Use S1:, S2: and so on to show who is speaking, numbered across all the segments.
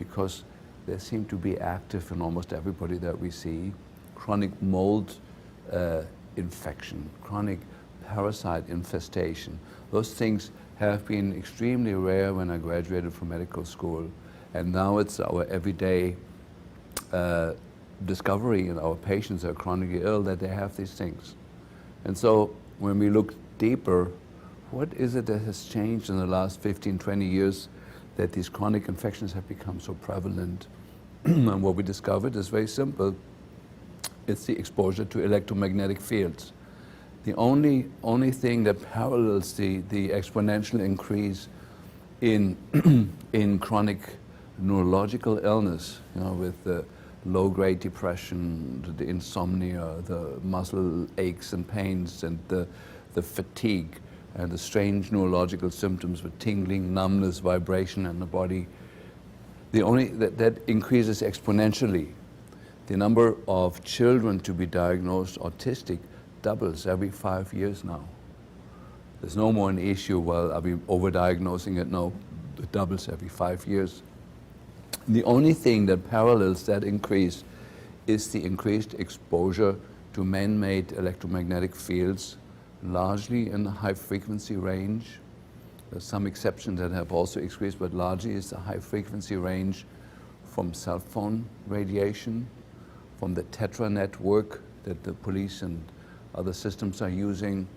S1: because they seem to be active in almost everybody that we see. Chronic mold infection, chronic parasite infestation. Those things have been extremely rare when I graduated from medical school, and now it's our everyday discovery in our patients that are chronically ill that they have these things. And so when we look deeper, what is it that has changed in the last 15, 20 years that these chronic infections have become so prevalent? And what we discovered is very simple. It's the exposure to electromagnetic fields. The only thing that parallels the exponential increase in in chronic neurological illness, with the low-grade depression, the insomnia, the muscle aches and pains, and the fatigue, and the strange neurological symptoms with tingling, numbness, vibration in the body. That increases exponentially. The number of children to be diagnosed autistic doubles every 5 years now. There's no more an issue, well, are we overdiagnosing it? No, it doubles every 5 years. The only thing that parallels that increase is the increased exposure to man-made electromagnetic fields, largely in the high-frequency range. There's some exceptions that have also increased, but largely it's the high-frequency range from cell phone radiation, from the Tetra network that the police and other systems are using.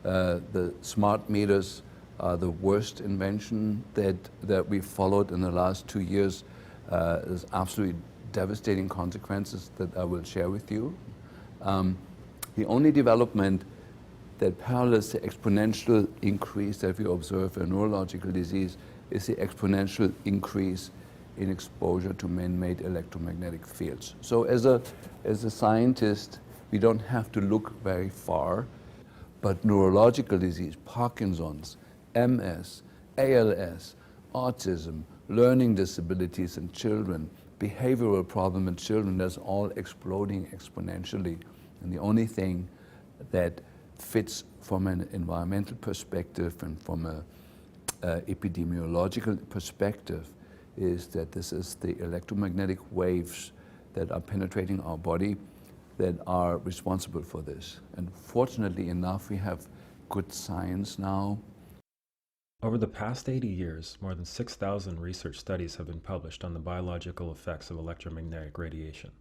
S1: The smart meters are the worst invention that we followed in the last 2 years. There's absolutely devastating consequences that I will share with you. The only development that parallels the exponential increase that we observe in neurological disease is the exponential increase in exposure to man-made electromagnetic fields. So as a scientist, we don't have to look very far, but neurological disease, Parkinson's, MS, ALS, autism, learning disabilities in children, behavioral problem in children, that's all exploding exponentially. And the only thing that fits from an environmental perspective and from an epidemiological perspective is that this is the electromagnetic waves that are penetrating our body that are responsible for this. And fortunately enough, we have good science now.
S2: Over the past 80 years, more than 6,000 research studies have been published on the biological effects of electromagnetic radiation.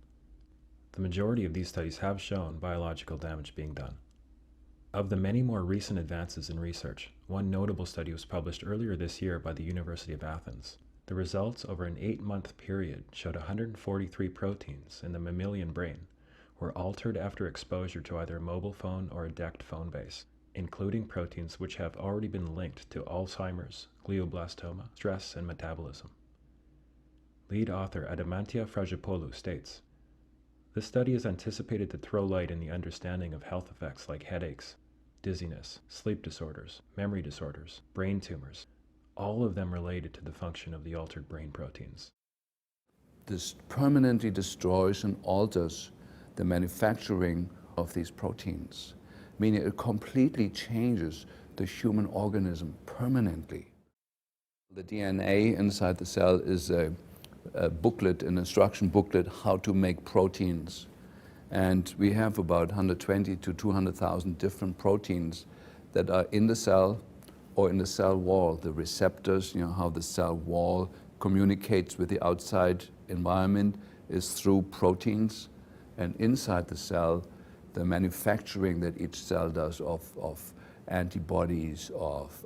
S2: The majority of these studies have shown biological damage being done. Of the many more recent advances in research, one notable study was published earlier this year by the University of Athens. The results over an 8-month period showed 143 proteins in the mammalian brain were altered after exposure to either a mobile phone or a DECT phone base, including proteins which have already been linked to Alzheimer's, glioblastoma, stress, and metabolism. Lead author Adamantia Fragipoulou states, "This study is anticipated to throw light in the understanding of health effects like headaches, dizziness, sleep disorders, memory disorders, brain tumors, all of them related to the function of the altered brain proteins."
S1: This permanently destroys and alters the manufacturing of these proteins, meaning it completely changes the human organism permanently. The DNA inside the cell is a booklet, an instruction booklet, how to make proteins. And we have about 120 to 200,000 different proteins that are in the cell or in the cell wall. The receptors, how the cell wall communicates with the outside environment is through proteins. And inside the cell, the manufacturing that each cell does of antibodies, of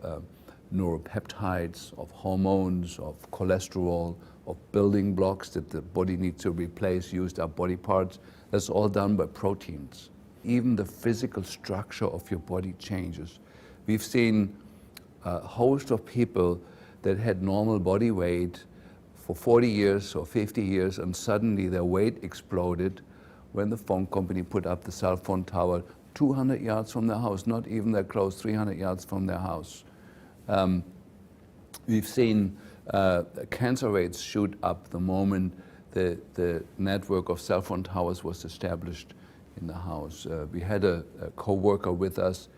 S1: neuropeptides, of hormones, of cholesterol, of building blocks that the body needs to replace, used up body parts, that's all done by proteins. Even the physical structure of your body changes. We've seen a host of people that had normal body weight for 40 years or 50 years, and suddenly their weight exploded when the phone company put up the cell phone tower 200 yards from their house, not even that close, 300 yards from their house. We've seen cancer rates shoot up the moment the network of cell phone towers was established in the house. We had a co-worker with us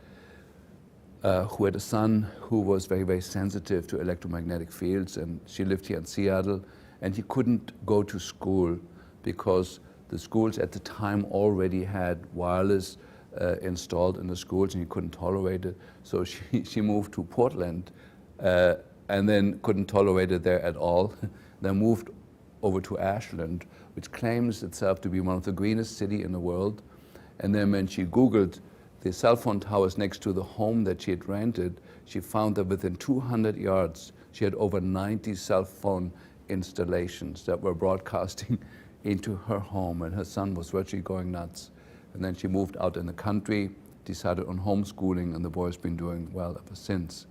S1: who had a son who was very, very sensitive to electromagnetic fields, and she lived here in Seattle, and he couldn't go to school because the schools at the time already had wireless installed in the schools, and he couldn't tolerate it. So she moved to Portland and then couldn't tolerate it there at all. Then moved over to Ashland, which claims itself to be one of the greenest cities in the world. And then when she Googled the cell phone towers next to the home that she had rented, she found that within 200 yards, she had over 90 cell phone installations that were broadcasting into her home, and her son was virtually going nuts. And then she moved out in the country, decided on homeschooling, and the boy's been doing well ever since.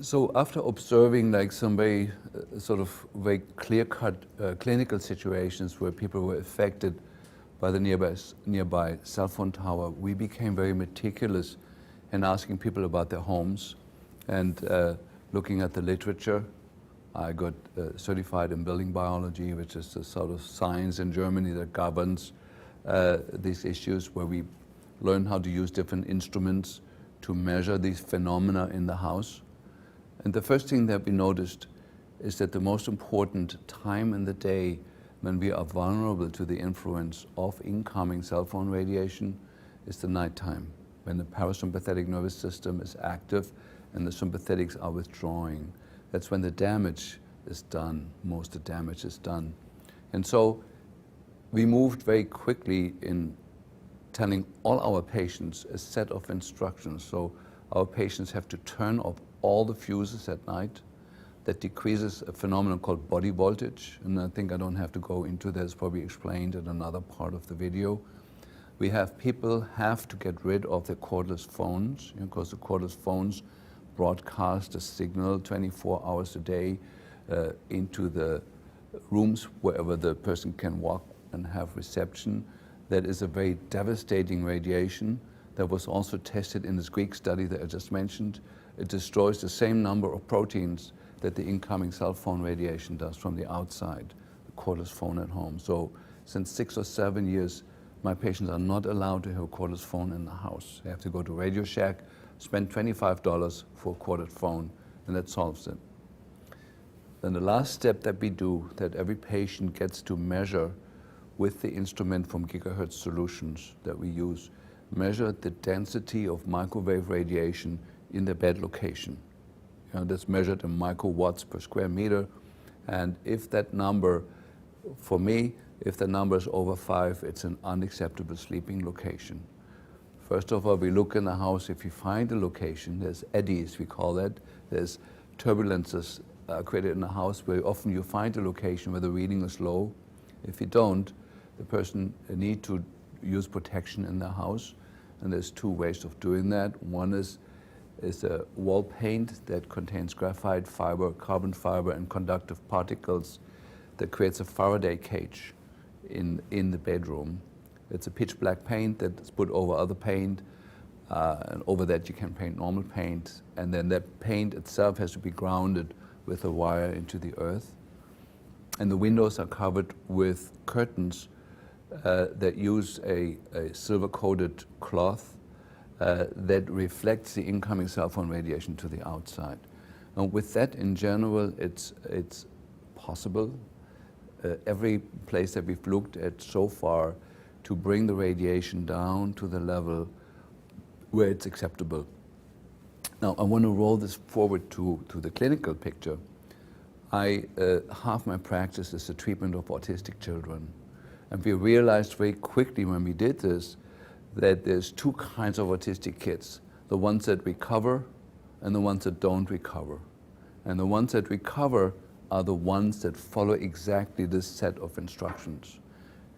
S1: So after observing like some very very clear-cut clinical situations where people were affected by the nearby cell phone tower, we became very meticulous in asking people about their homes and looking at the literature. I got certified in building biology, which is the sort of science in Germany that governs these issues, where we learn how to use different instruments to measure these phenomena in the house. And the first thing that we noticed is that the most important time in the day when we are vulnerable to the influence of incoming cell phone radiation is the nighttime, when the parasympathetic nervous system is active and the sympathetics are withdrawing. That's when the damage is done, most of the damage is done. And so we moved very quickly in telling all our patients a set of instructions. So our patients have to turn off all the fuses at night. That decreases a phenomenon called body voltage, and I think I don't have to go into that. It's probably explained in another part of the video. We have people have to get rid of their cordless phones, because the cordless phones broadcast a signal 24 hours a day into the rooms wherever the person can walk and have reception. That is a very devastating radiation that was also tested in this Greek study that I just mentioned. It destroys the same number of proteins that the incoming cell phone radiation does from the outside, the cordless phone at home. So since 6 or 7 years, my patients are not allowed to have a cordless phone in the house. They have to go to Radio Shack, spend $25 for a corded phone, and that solves it. Then the last step that we do, that every patient gets to measure with the instrument from Gigahertz Solutions that we use, measure the density of microwave radiation in the bed location. That's measured in microwatts per square meter. And if that number, for me, if the number is over 5, it's an unacceptable sleeping location. First of all, we look in the house. If you find a location, there's eddies, we call that. There's turbulences created in the house where often you find a location where the reading is low. If you don't, the person need to use protection in the house. And there's 2 ways of doing that. One is a wall paint that contains graphite fiber, carbon fiber, and conductive particles that creates a Faraday cage in the bedroom. It's a pitch black paint that's put over other paint, and over that you can paint normal paint, and then that paint itself has to be grounded with a wire into the earth. And the windows are covered with curtains that use a silver-coated cloth that reflects the incoming cell phone radiation to the outside. And with that, in general, it's possible, every place that we've looked at so far, to bring the radiation down to the level where it's acceptable. Now, I want to roll this forward to the clinical picture. Half my practice is the treatment of autistic children. And we realized very quickly when we did this that there's 2 kinds of autistic kids, the ones that recover and the ones that don't recover. And the ones that recover are the ones that follow exactly this set of instructions.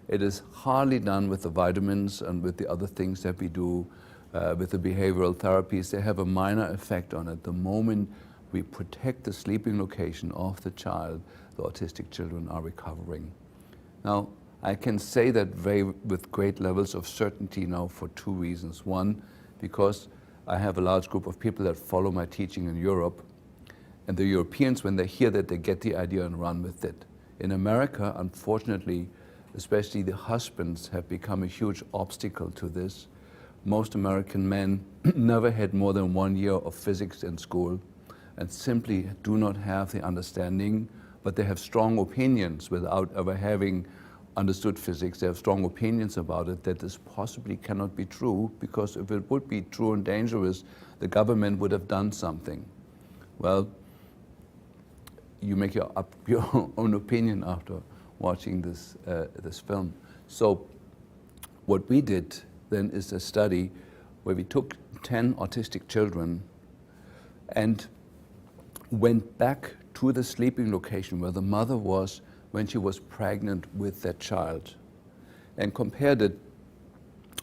S1: It is hardly done with the vitamins and with the other things that we do, with the behavioral therapies. They have a minor effect on it. The moment we protect the sleeping location of the child, the autistic children are recovering. Now, I can say that with great levels of certainty now for 2 reasons. One, because I have a large group of people that follow my teaching in Europe, and the Europeans, when they hear that, they get the idea and run with it. In America, unfortunately, especially the husbands have become a huge obstacle to this. Most American men never had more than 1 year of physics in school, and simply do not have the understanding, but they have strong opinions without ever having understood physics. They have strong opinions about it, that this possibly cannot be true, because if it would be true and dangerous, the government would have done something. Well, you make your own opinion after watching this film. So what we did then is a study where we took 10 autistic children and went back to the sleeping location where the mother was when she was pregnant with that child, and compared it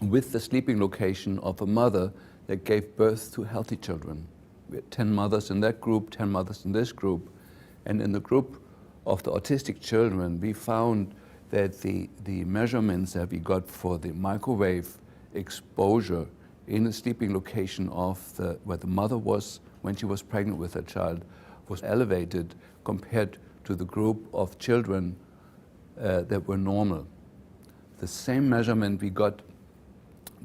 S1: with the sleeping location of a mother that gave birth to healthy children. We had 10 mothers in that group, 10 mothers in this group, and in the group of the autistic children, we found that the measurements that we got for the microwave exposure in the sleeping location of where the mother was when she was pregnant with her child was elevated compared to the group of children that were normal. The same measurement we got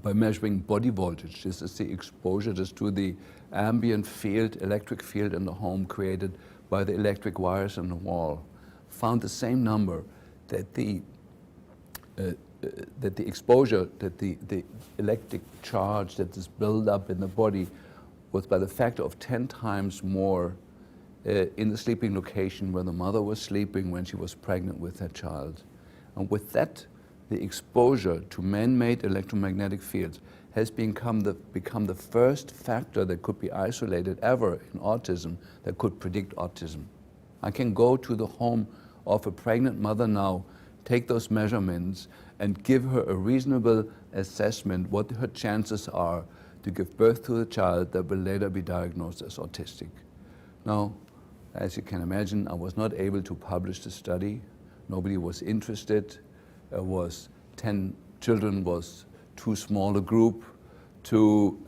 S1: by measuring body voltage. This is the exposure just to the ambient field, electric field in the home created by the electric wires in the wall. Found the same number, that the exposure, that the electric charge that is built up in the body was by the factor of 10 times more in the sleeping location where the mother was sleeping when she was pregnant with her child. And with that, the exposure to man-made electromagnetic fields has become the first factor that could be isolated ever in autism that could predict autism. I can go to the home of a pregnant mother now, take those measurements, and give her a reasonable assessment what her chances are to give birth to a child that will later be diagnosed as autistic. Now, as you can imagine, I was not able to publish the study. Nobody was interested. 10 children was too small a group to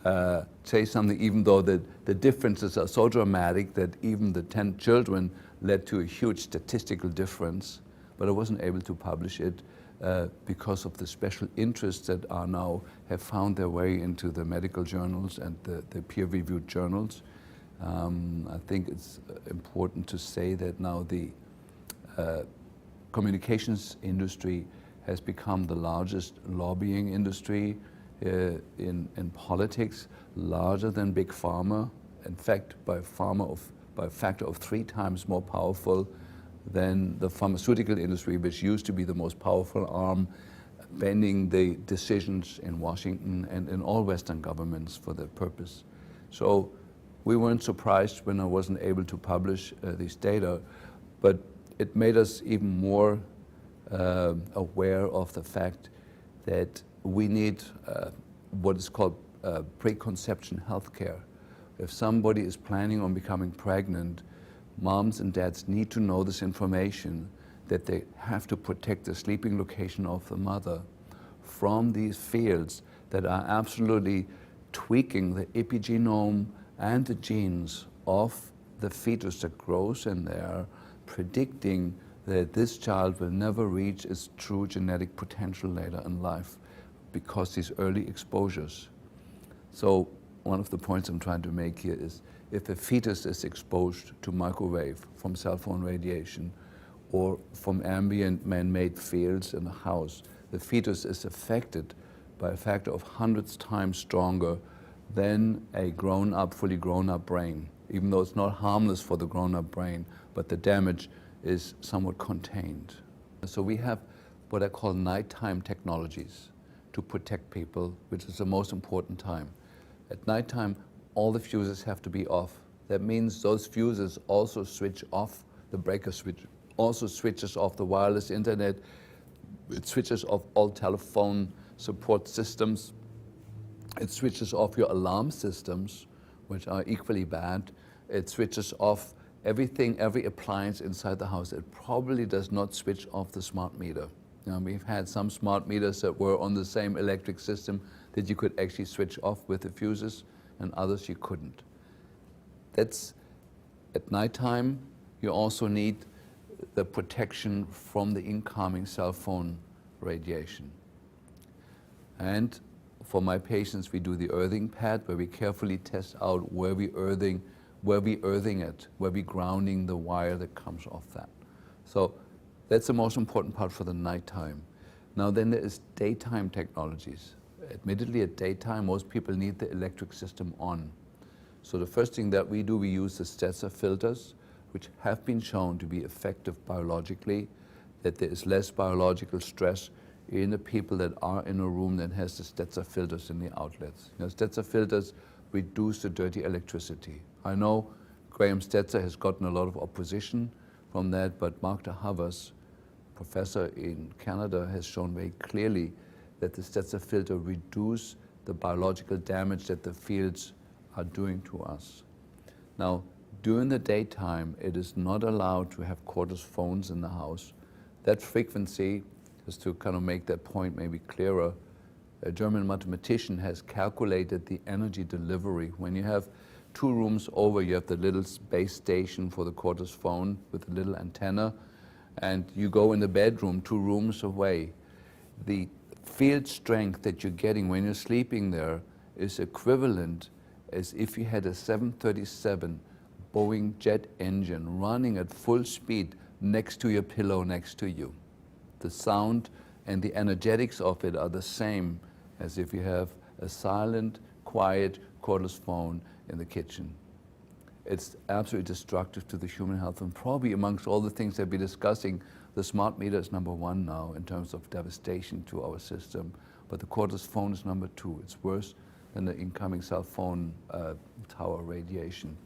S1: say something, even though the differences are so dramatic that even the 10 children led to a huge statistical difference. But I wasn't able to publish it because of the special interests that are now have found their way into the medical journals and the peer-reviewed journals. I think it's important to say that now the communications industry has become the largest lobbying industry in politics, larger than big pharma. In fact, by a factor of 3 times more powerful than the pharmaceutical industry, which used to be the most powerful arm, bending the decisions in Washington and in all Western governments for that purpose. So we weren't surprised when I wasn't able to publish these data, but it made us even more aware of the fact that we need what is called preconception healthcare. If somebody is planning on becoming pregnant, moms and dads need to know this information, that they have to protect the sleeping location of the mother from these fields that are absolutely tweaking the epigenome and the genes of the fetus that grows in there, predicting that this child will never reach its true genetic potential later in life because these early exposures. So one of the points I'm trying to make here is, if a fetus is exposed to microwave from cell phone radiation or from ambient man-made fields in the house, the fetus is affected by a factor of hundreds times stronger than a grown-up, fully grown-up brain, even though it's not harmless for the grown-up brain, but the damage is somewhat contained. So we have what I call nighttime technologies to protect people, which is the most important time. At nighttime, all the fuses have to be off. That means those fuses also switch off the breaker switch, also switches off the wireless internet, it switches off all telephone support systems, it switches off your alarm systems, which are equally bad, it switches off everything, every appliance inside the house. It probably does not switch off the smart meter. Now, we've had some smart meters that were on the same electric system that you could actually switch off with the fuses, and others you couldn't. That's at nighttime. You also need the protection from the incoming cell phone radiation. And for my patients, we do the earthing pad, where we carefully test out where we're earthing where we earthing it, where we grounding the wire that comes off that. So that's the most important part for the nighttime. Now then there is daytime technologies. Admittedly at daytime most people need the electric system on. So the first thing that we do, we use the Stetzer filters, which have been shown to be effective biologically, that there is less biological stress in the people that are in a room that has the Stetzer filters in the outlets. You know, Stetzer filters reduce the dirty electricity. I know Graham Stetzer has gotten a lot of opposition from that, but Mark de Havers, professor in Canada, has shown very clearly that the Stetzer filter reduce the biological damage that the fields are doing to us. Now, during the daytime, it is not allowed to have cordless phones in the house. That frequency, just to kind of make that point maybe clearer, a German mathematician has calculated the energy delivery. When you have 2 rooms over, you have the little base station for the cordless phone with a little antenna, and you go in the bedroom 2 rooms away. The field strength that you're getting when you're sleeping there is equivalent as if you had a 737 Boeing jet engine running at full speed next to your pillow next to you. The sound and the energetics of it are the same as if you have a silent, quiet, cordless phone in the kitchen. It's absolutely destructive to the human health, and probably amongst all the things that we're discussing, the smart meter is number 1 now in terms of devastation to our system, but the cordless phone is number 2. It's worse than the incoming cell phone tower radiation.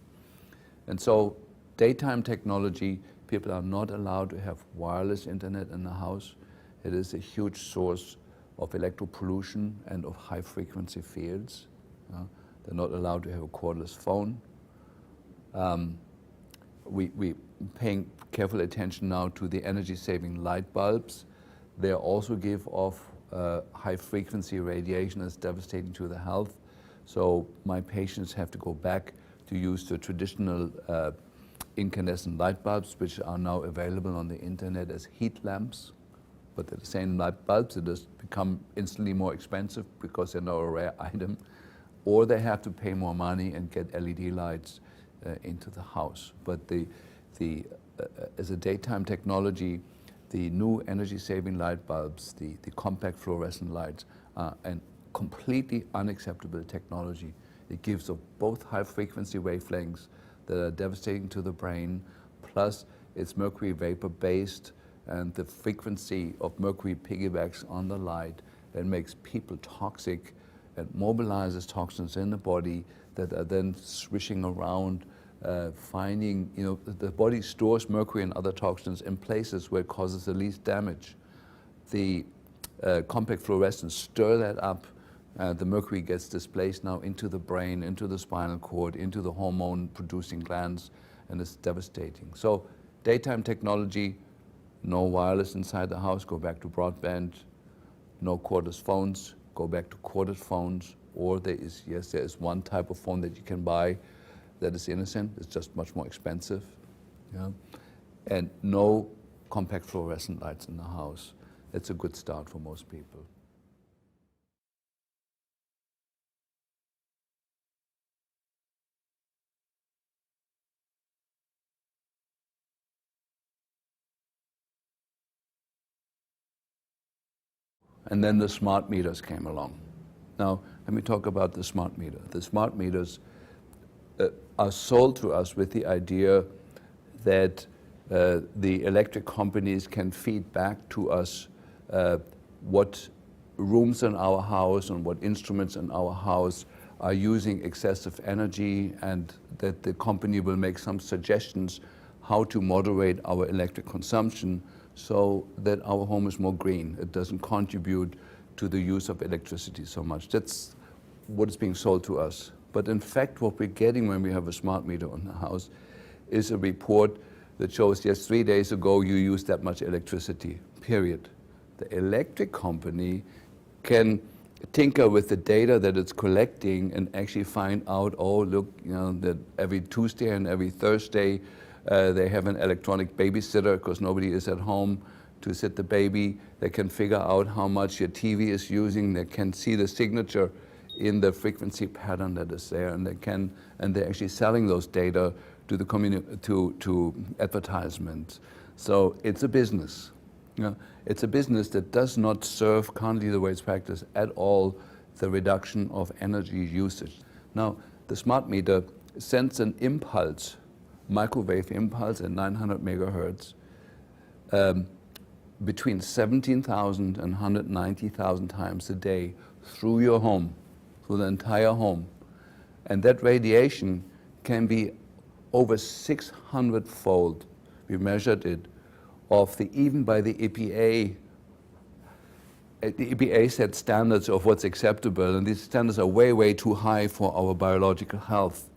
S1: And so daytime technology, people are not allowed to have wireless internet in the house. It is a huge source of electropollution and of high frequency fields. They're not allowed to have a cordless phone. We're paying careful attention now to the energy saving light bulbs. They also give off high frequency radiation that's devastating to the health. So my patients have to go back to use the traditional incandescent light bulbs, which are now available on the internet as heat lamps. But they're the same light bulbs, they just become instantly more expensive because they're now a rare item. Or they have to pay more money and get LED lights into the house. But as a daytime technology, the new energy-saving light bulbs, the compact fluorescent lights, are a completely unacceptable technology. It gives off both high-frequency wavelengths that are devastating to the brain, plus it's mercury vapor-based, and the frequency of mercury piggybacks on the light and makes people toxic and mobilizes toxins in the body that are then swishing around, finding, the body stores mercury and other toxins in places where it causes the least damage. The compact fluorescents stir that up. The mercury gets displaced now into the brain, into the spinal cord, into the hormone-producing glands, and it's devastating. So daytime technology, no wireless inside the house, go back to broadband. No cordless phones, go back to corded phones. Or there is one type of phone that you can buy that is innocent. It's just much more expensive. Yeah? And no compact fluorescent lights in the house. That's a good start for most people. And then the smart meters came along. Now, let me talk about the smart meter. The smart meters are sold to us with the idea that the electric companies can feed back to us what rooms in our house and what instruments in our house are using excessive energy, and that the company will make some suggestions how to moderate our electric consumption so that our home is more green. It doesn't contribute to the use of electricity so much. That's what is being sold to us. But in fact, what we're getting when we have a smart meter on the house is a report that shows, yes, 3 days ago you used that much electricity, period. The electric company can tinker with the data that it's collecting and actually find out, oh, look, that every Tuesday and every Thursday they have an electronic babysitter because nobody is at home to sit the baby. They can figure out how much your TV is using. They can see the signature in the frequency pattern that is there, and they're actually selling those data to the to advertisements. So it's a business. You know, it's a business that does not serve currently the way it's practiced at all the reduction of energy usage. Now, the smart meter sends an impulse, microwave impulse at 900 megahertz, between 17,000 and 190,000 times a day through your home, through the entire home. And that radiation can be over 600-fold, we measured it, of even by the EPA. The EPA set standards of what's acceptable, and these standards are way, way too high for our biological health.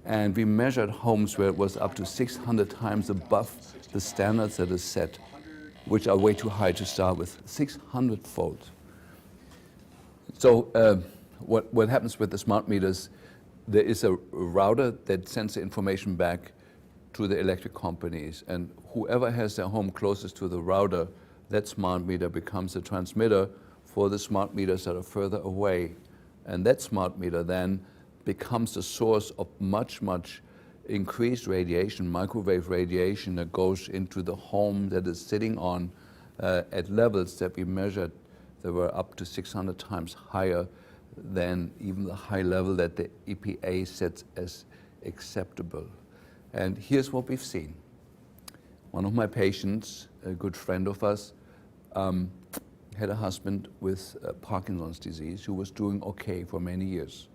S1: And we measured homes where it was up to 600 times above the standards that is set, which are way too high to start with, 600-fold. So what happens with the smart meters, there is a router that sends the information back to the electric companies, and whoever has their home closest to the router, that smart meter becomes a transmitter for the smart meters that are further away. And that smart meter then becomes the source of much, much increased radiation, microwave radiation that goes into the home that is sitting on at levels that we measured that were up to 600 times higher than even the high level that the EPA sets as acceptable. And here's what we've seen. One of my patients, a good friend of us, had a husband with Parkinson's disease who was doing okay for many years.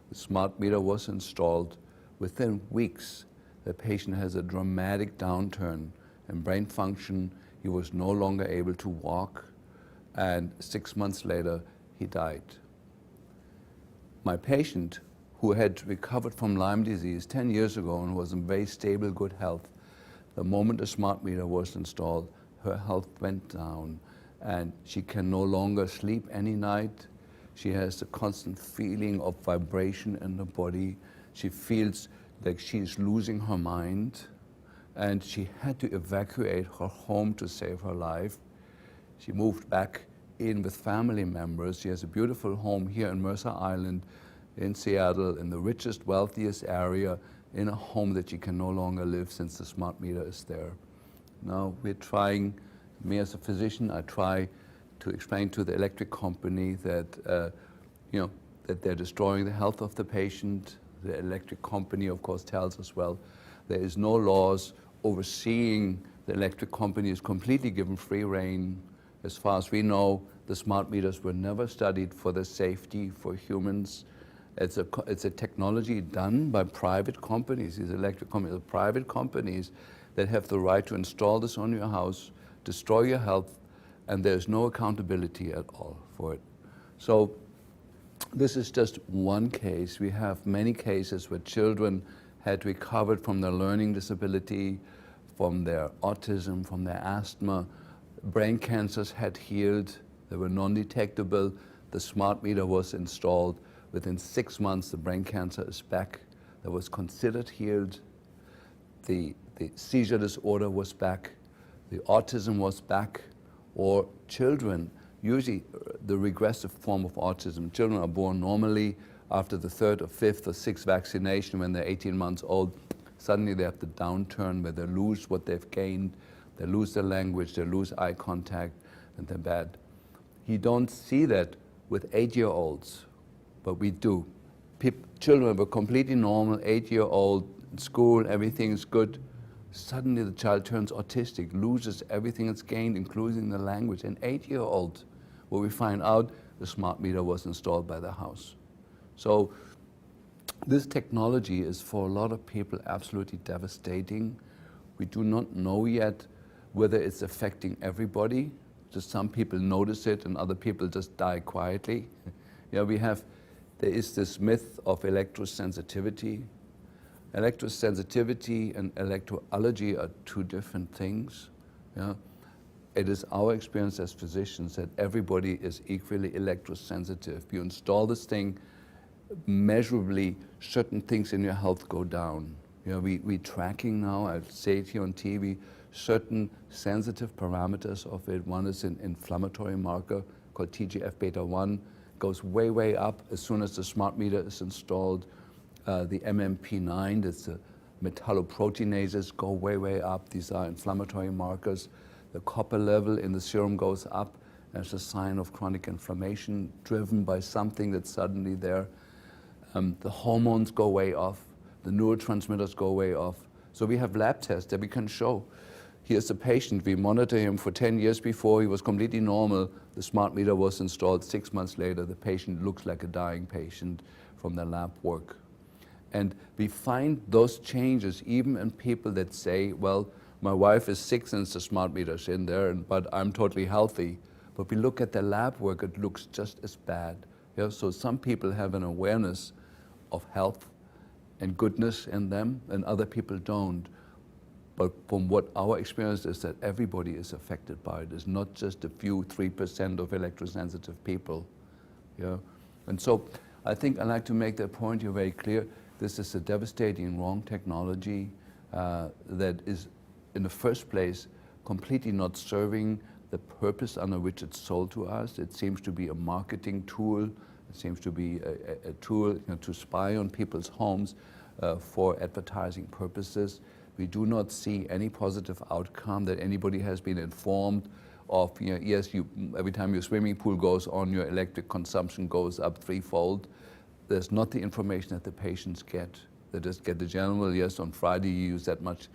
S1: The smart meter was installed. Within weeks, the patient has a dramatic downturn in brain function. He was no longer able to walk, and 6 months later, he died. My patient, who had recovered from Lyme disease 10 years ago and was in very stable, good health, the moment a smart meter was installed, her health went down, and she can no longer sleep any night. She has a constant feeling of vibration in the body. She feels like she's losing her mind, and she had to evacuate her home to save her life. She moved back in with family members. She has a beautiful home here in Mercer Island in Seattle, in the richest, wealthiest area, in a home that she can no longer live since the smart meter is there. Now we're trying, me as a physician, I try to explain to the electric company that, that they're destroying the health of the patient. The electric company, of course, tells us, well, there is no laws overseeing the electric company is completely given free rein. As far as we know, the smart meters were never studied for the safety for humans. It's a technology done by private companies. These electric companies are private companies that have the right to install this on your house, destroy your health, and there's no accountability at all for it. So this is just one case. We have many cases where children had recovered from their learning disability, from their autism, from their asthma. Brain cancers had healed. They were non-detectable. The smart meter was installed. Within 6 months, the brain cancer is back. That was considered healed. The seizure disorder was back. The autism was back. Or children, usually the regressive form of autism, children are born normally. After the 3rd or 5th or 6th vaccination, when they're 18 months old, suddenly they have the downturn where they lose what they've gained. They lose their language, they lose eye contact, and they're bad. You don't see that with 8-year-olds, but we do. Children were completely normal, 8-year-old, in school, everything's good. Suddenly the child turns autistic, loses everything it's gained, including the language. An 8-year-old, where we find out the smart meter was installed by the house. So this technology is for a lot of people absolutely devastating. We do not know yet whether it's affecting everybody. Just some people notice it and other people just die quietly. There is this myth of electrosensitivity. Electrosensitivity and electroallergy are two different things. It is our experience as physicians that everybody is equally electrosensitive. You install this thing, measurably certain things in your health go down. We're tracking now, I say it here on TV, certain sensitive parameters of it. One is an inflammatory marker called TGF-beta 1. goes way, way up as soon as the smart meter is installed. The MMP9, that's the metalloproteinases, go way, way up. These are inflammatory markers. The copper level in the serum goes up as a sign of chronic inflammation driven by something that's suddenly there. The hormones go way off. The neurotransmitters go way off. So we have lab tests that we can show. Here's a patient. We monitor him for 10 years before. He was completely normal. The smart meter was installed 6 months later. The patient looks like a dying patient from the lab work. And we find those changes even in people that say, well, my wife is sick since the smart meter's in there, but I'm totally healthy. But we look at the lab work, it looks just as bad. Yeah? So some people have an awareness of health and goodness in them, and other people don't. But from what our experience is that everybody is affected by it. It's not just a few 3% of electrosensitive people. Yeah? And so I think I'd like to make that point here very clear. This is a devastating wrong technology that is, in the first place, completely not serving the purpose under which it's sold to us. It seems to be a marketing tool. It seems to be a tool to spy on people's homes for advertising purposes. We do not see any positive outcome that anybody has been informed of. Yes, every time your swimming pool goes on, your electric consumption goes up threefold. There's not the information that the patients get. They just get the general, yes, on Friday you use that much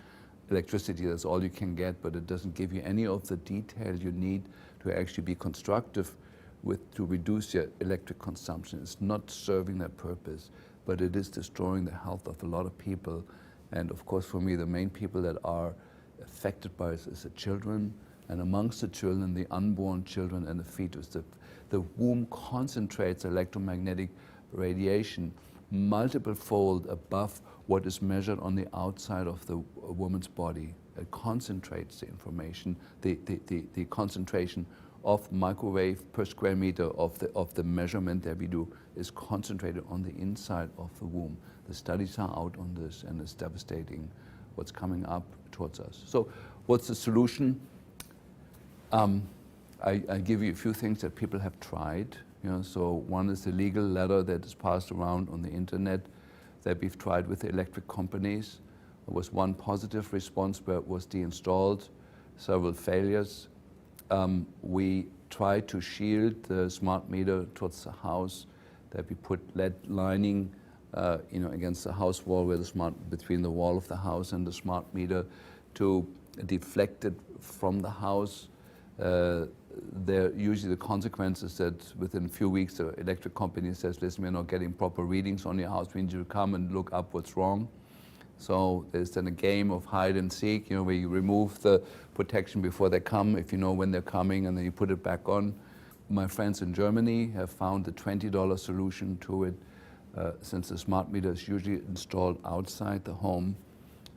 S1: electricity, that's all you can get, but it doesn't give you any of the details you need to actually be constructive to reduce your electric consumption. It's not serving that purpose, but it is destroying the health of a lot of people. And of course, for me, the main people that are affected by it is the children, and amongst the children, the unborn children and the fetus. The womb concentrates electromagnetic radiation multiple fold above what is measured on the outside of the woman's body. It concentrates the information, the concentration of microwave per square meter of the measurement that we do is concentrated on the inside of the womb. The studies are out on this, and it's devastating what's coming up towards us. So what's the solution? I give you a few things that people have tried. So one is the legal letter that is passed around on the internet that we've tried with the electric companies. There was one positive response where it was deinstalled, several failures. We tried to shield the smart meter towards the house, that we put lead lining against the house wall between the wall of the house and the smart meter to deflect it from the house. Usually the consequences that within a few weeks the electric company says, listen, we're not getting proper readings on your house, we need you to come and look up what's wrong. So there's then a game of hide and seek, where you remove the protection before they come, if you know when they're coming, and then you put it back on. My friends in Germany have found a $20 solution to it, since the smart meter is usually installed outside the home.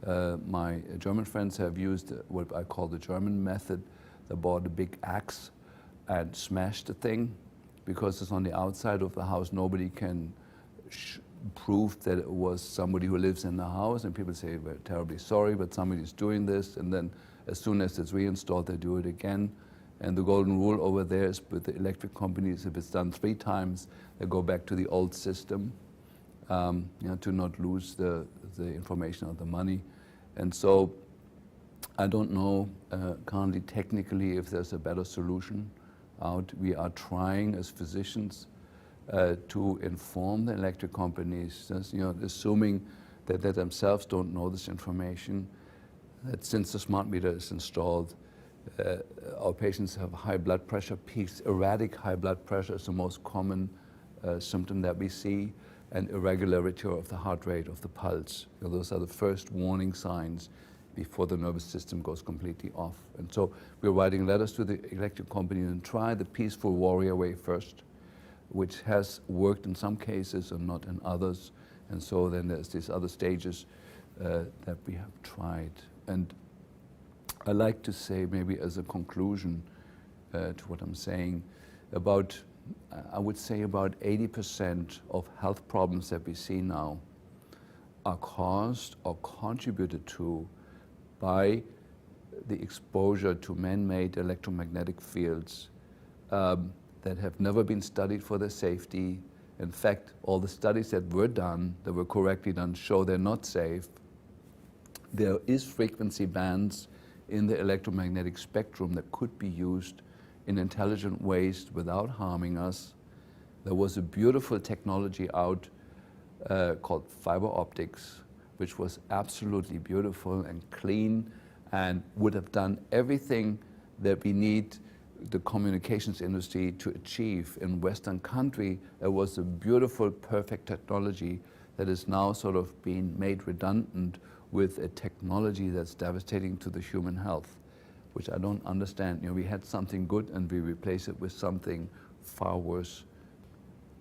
S1: My German friends have used what I call the German method. They bought a big axe and smashed the thing. Because it's on the outside of the house, nobody can prove that it was somebody who lives in the house, and people say, we're terribly sorry, but somebody's doing this, and then as soon as it's reinstalled, they do it again. And the golden rule over there is with the electric companies, if it's done 3 times, they go back to the old system, to not lose the information or the money. And so I don't know currently technically if there's a better solution out. We are trying as physicians to inform the electric companies, assuming that they themselves don't know this information, that since the smart meter is installed, our patients have high blood pressure peaks. Erratic high blood pressure is the most common symptom that we see, and irregularity of the heart rate, of the pulse. Those are the first warning signs before the nervous system goes completely off. And so we're writing letters to the electric company and try the peaceful warrior way first, which has worked in some cases and not in others. And so then there's these other stages that we have tried. And I like to say, maybe as a conclusion to what I'm saying, I would say about 80% of health problems that we see now are caused or contributed to by the exposure to man-made electromagnetic fields that that have never been studied for their safety. In fact, all the studies that were done, that were correctly done, show they're not safe. There is frequency bands in the electromagnetic spectrum that could be used in intelligent ways without harming us. There was a beautiful technology out called fiber optics, which was absolutely beautiful and clean and would have done everything that we need the communications industry to achieve in Western country. It was a beautiful, perfect technology that is now sort of being made redundant with a technology that's devastating to the human health, which I don't understand. You know, we had something good and we replace it with something far worse.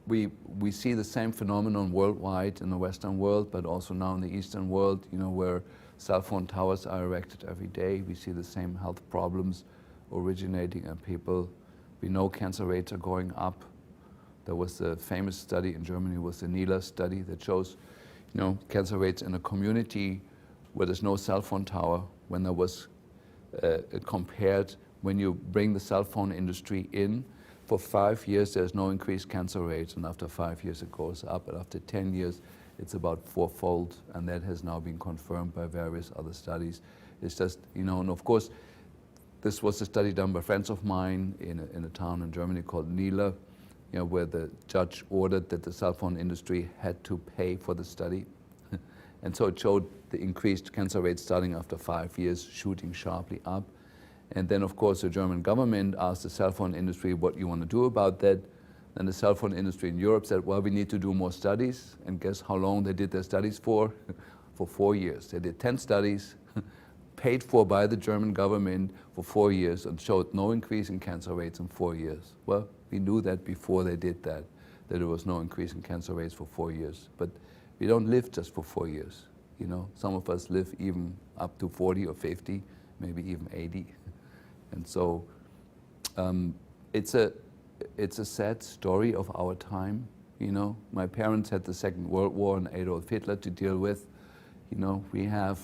S1: We see the same phenomenon worldwide in the Western world, but also now in the Eastern world, you know, where cell phone towers are erected every day. We see the same health problems originating in people. We know cancer rates are going up. There was a famous study in Germany, was the NILA study that shows, you know, cancer rates in a community where there's no cell phone tower, when there was compared, when you bring the cell phone industry in, for 5 years there's no increased cancer rates, and after 5 years it goes up, and after 10 years it's about fourfold, and that has now been confirmed by various other studies. It's just, you know, and of course, this was a study done by friends of mine in a town in Germany called Nila, you know, where the judge ordered that the cell phone industry had to pay for the study. And so it showed the increased cancer rates starting after 5 years, shooting sharply up. And then, of course, the German government asked the cell phone industry what you want to do about that. And the cell phone industry in Europe said, well, we need to do more studies. And guess how long they did their studies for? For 4 years. They did 10 studies, paid for by the German government for 4 years, and showed no increase in cancer rates in 4 years. Well, we knew that before they did that there was no increase in cancer rates for 4 years. But we don't live just for 4 years. You know, some of us live even up to 40 or 50, maybe even 80. And so it's a sad story of our time. You know, my parents had the Second World War and Adolf Hitler to deal with. You know, we have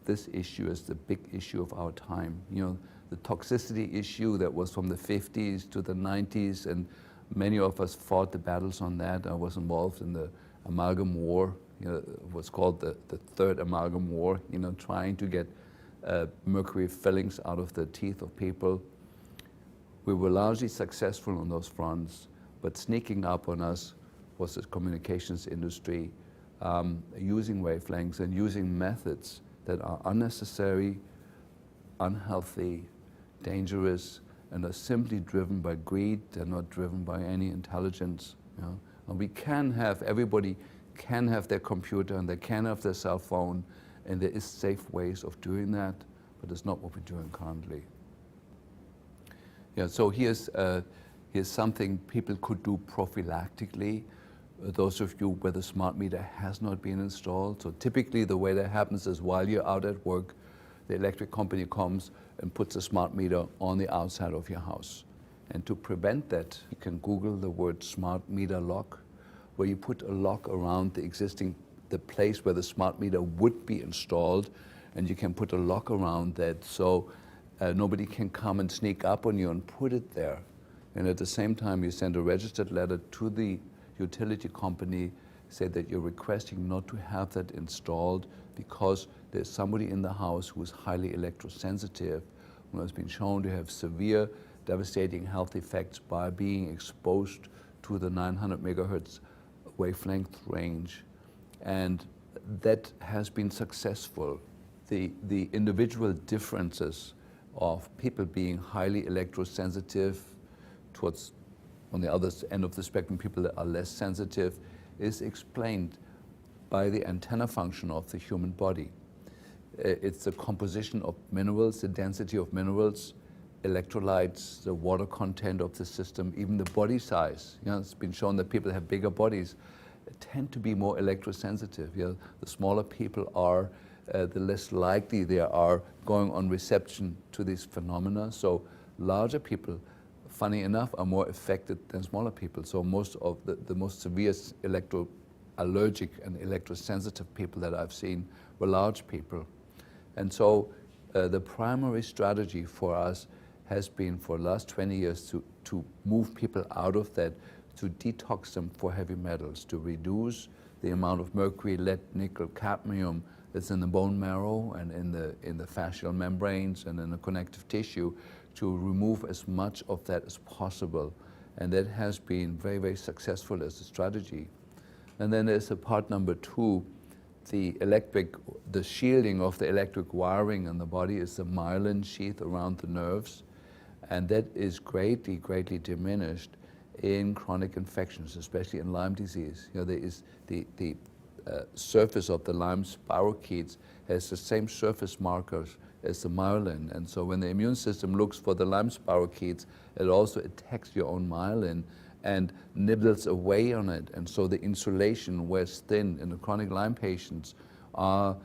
S1: this issue as the big issue of our time. You know, the toxicity issue that was from the 50s to the 90s, and many of us fought the battles on that. I was involved in the amalgam war. You know, it was called the Third Amalgam War, you know, trying to get mercury fillings out of the teeth of people. We were largely successful on those fronts, but sneaking up on us was the communications industry, using wavelengths and using methods that are unnecessary, unhealthy, dangerous, and are simply driven by greed. They're not driven by any intelligence. You know? And we can have, everybody can have their computer and they can have their cell phone, and there is safe ways of doing that, but it's not what we're doing currently. Yeah, so here's something people could do prophylactically. Those of you where the smart meter has not been installed. So typically the way that happens is while you're out at work, the electric company comes and puts a smart meter on the outside of your house. And to prevent that, you can Google the word smart meter lock, where you put a lock around the place where the smart meter would be installed, and you can put a lock around that so nobody can come and sneak up on you and put it there. And at the same time, you send a registered letter to the utility company, say that you're requesting not to have that installed because there's somebody in the house who's highly electrosensitive, who has been shown to have severe, devastating health effects by being exposed to the 900 megahertz wavelength range. And that has been successful. The individual differences of people being highly electrosensitive towards, on the other end of the spectrum, people that are less sensitive, is explained by the antenna function of the human body. It's the composition of minerals, the density of minerals, electrolytes, the water content of the system, even the body size. You know, it's been shown that people that have bigger bodies tend to be more electrosensitive. You know, the smaller people are, the less likely they are going on reception to these phenomena. So larger people, funny enough, are more affected than smaller people. So most of the most severe electroallergic and electrosensitive people that I've seen were large people. And so the primary strategy for us has been for the last 20 years to move people out of that, to detox them for heavy metals, to reduce the amount of mercury, lead, nickel, cadmium that's in the bone marrow and in the fascial membranes and in the connective tissue, to remove as much of that as possible. And that has been very, very successful as a strategy. And then there's a part number two, the shielding of the electric wiring in the body is the myelin sheath around the nerves. And that is greatly, greatly diminished in chronic infections, especially in Lyme disease. You know, there is the surface of the Lyme spirochetes has the same surface markers as the myelin. And so when the immune system looks for the Lyme spirochetes, it also attacks your own myelin and nibbles away on it. And so the insulation wears thin in the chronic Lyme patients are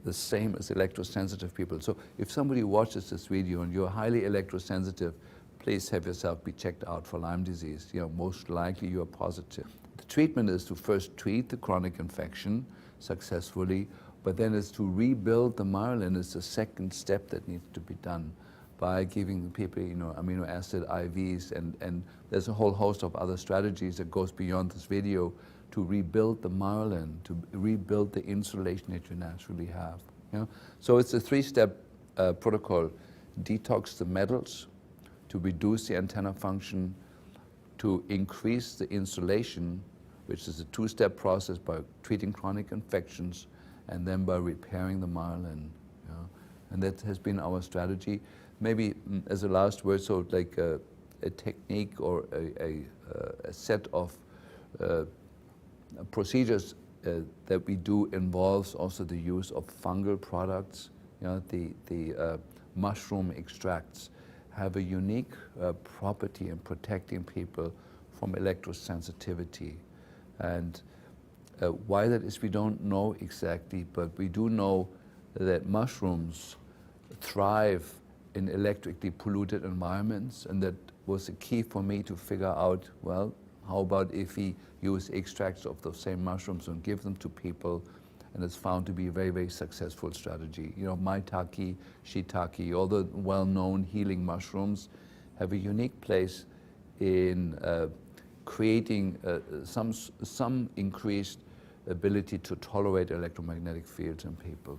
S1: the same as electrosensitive people. So if somebody watches this video and you're highly electrosensitive, please have yourself be checked out for Lyme disease. You know, most likely you are positive. The treatment is to first treat the chronic infection successfully, but then it's to rebuild the myelin is the second step that needs to be done by giving the people, you know, amino acid IVs, and there's a whole host of other strategies that goes beyond this video to rebuild the myelin, to rebuild the insulation that you naturally have. You know? So it's a three-step protocol: detox the metals, to reduce the antenna function, to increase the insulation, which is a two-step process by treating chronic infections, and then by repairing the myelin. You know? And that has been our strategy. Maybe as a last word, so like a technique or a set of procedures that we do involves also the use of fungal products. You know, the mushroom extracts have a unique property in protecting people from electrosensitivity. And why that is, we don't know exactly, but we do know that mushrooms thrive in electrically polluted environments, and that was the key for me to figure out, well, how about if we use extracts of those same mushrooms and give them to people? And it's found to be a very, very successful strategy. You know, maitake, shiitake, all the well-known healing mushrooms have a unique place in creating some increased ability to tolerate electromagnetic fields in people.